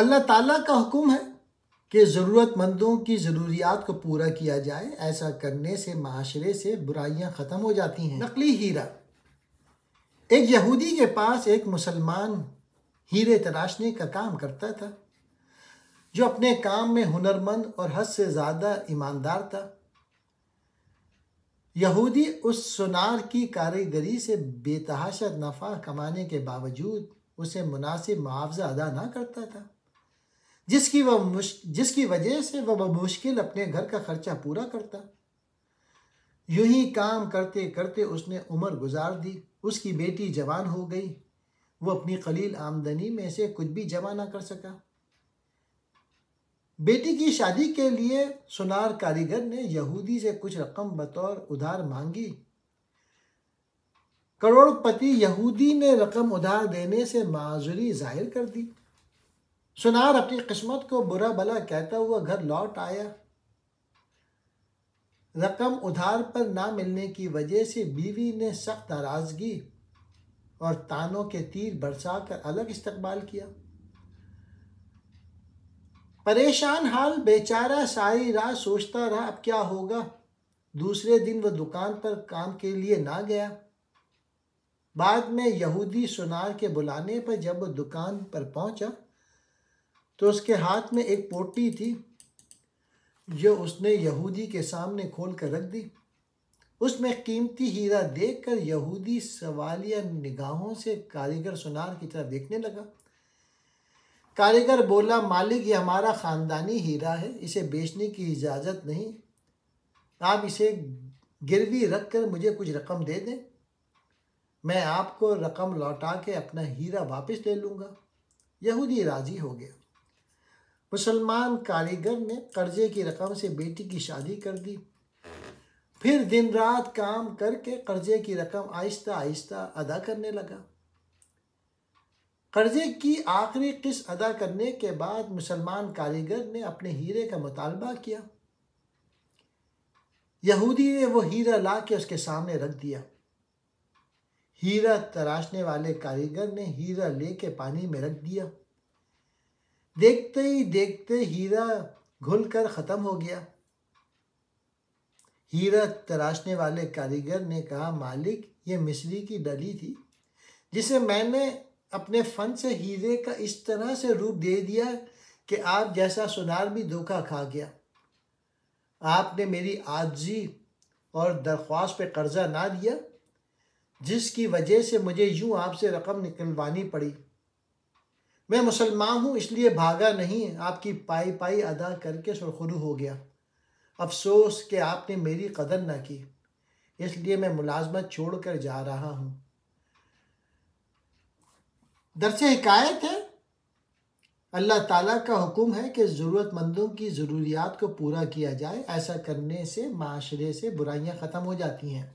اللہ تعالیٰ کا حکم ہے کہ ضرورت مندوں کی ضروریات کو پورا کیا جائے، ایسا کرنے سے معاشرے سے برائیاں ختم ہو جاتی ہیں۔ نقلی ہیرا۔ ایک یہودی کے پاس ایک مسلمان ہیرے تراشنے کا کام کرتا تھا، جو اپنے کام میں ہنرمند اور حد سے زیادہ ایماندار تھا۔ یہودی اس سونار کی کاریگری سے بے تحاشا نفع کمانے کے باوجود اسے مناسب معاوضہ ادا نہ کرتا تھا، جس کی وجہ سے وہ بمشکل اپنے گھر کا خرچہ پورا کرتا۔ یوں ہی کام کرتے کرتے اس نے عمر گزار دی۔ اس کی بیٹی جوان ہو گئی، وہ اپنی قلیل آمدنی میں سے کچھ بھی جمع نہ کر سکا۔ بیٹی کی شادی کے لیے سونار کاریگر نے یہودی سے کچھ رقم بطور ادھار مانگی۔ کروڑ پتی یہودی نے رقم ادھار دینے سے معذوری ظاہر کر دی۔ سونار اپنی قسمت کو برا بھلا کہتا ہوا گھر لوٹ آیا۔ رقم ادھار پر نہ ملنے کی وجہ سے بیوی نے سخت ناراضگی اور طعنوں کے تیر برسا کر الگ استقبال کیا۔ پریشان حال بیچارہ ساری رات سوچتا رہا اب کیا ہوگا۔ دوسرے دن وہ دکان پر کام کے لیے نہ گیا۔ بعد میں یہودی سونار کے بلانے پر جب وہ دکان پر پہنچا تو اس کے ہاتھ میں ایک پوٹلی تھی جو اس نے یہودی کے سامنے کھول کر رکھ دی۔ اس میں قیمتی ہیرا دیکھ کر یہودی سوالیہ نگاہوں سے کاریگر سونار کی طرف دیکھنے لگا۔ کاریگر بولا، مالک یہ ہمارا خاندانی ہیرا ہے، اسے بیچنے کی اجازت نہیں، آپ اسے گروی رکھ کر مجھے کچھ رقم دے دیں، میں آپ کو رقم لوٹا کے اپنا ہیرا واپس لے لوں گا۔ یہودی راضی ہو گیا۔ مسلمان کاریگر نے قرضے کی رقم سے بیٹی کی شادی کر دی، پھر دن رات کام کر کے قرضے کی رقم آہستہ آہستہ ادا کرنے لگا۔ قرضے کی آخری قسط ادا کرنے کے بعد مسلمان کاریگر نے اپنے ہیرے کا مطالبہ کیا۔ یہودی نے وہ ہیرا لا کے اس کے سامنے رکھ دیا۔ ہیرا تراشنے والے کاریگر نے ہیرا لے کے پانی میں رکھ دیا۔ دیکھتے ہی دیکھتے ہیرا گھل کر ختم ہو گیا۔ ہیرا تراشنے والے کاریگر نے کہا، مالک یہ مصری کی ڈلی تھی جسے میں نے اپنے فن سے ہیرے کا اس طرح سے روپ دے دیا کہ آپ جیسا سونار بھی دھوکہ کھا گیا۔ آپ نے میری عاجزی اور درخواست پہ قرضہ نہ دیا، جس کی وجہ سے مجھے یوں آپ سے رقم نکلوانی پڑی۔ میں مسلمان ہوں اس لیے بھاگا نہیں، آپ کی پائی پائی ادا کر کے سرخرو ہو گیا۔ افسوس کہ آپ نے میری قدر نہ کی، اس لیے میں ملازمت چھوڑ کر جا رہا ہوں۔ درس حکایت ہے، اللہ تعالیٰ کا حکم ہے کہ ضرورت مندوں کی ضروریات کو پورا کیا جائے، ایسا کرنے سے معاشرے سے برائیاں ختم ہو جاتی ہیں۔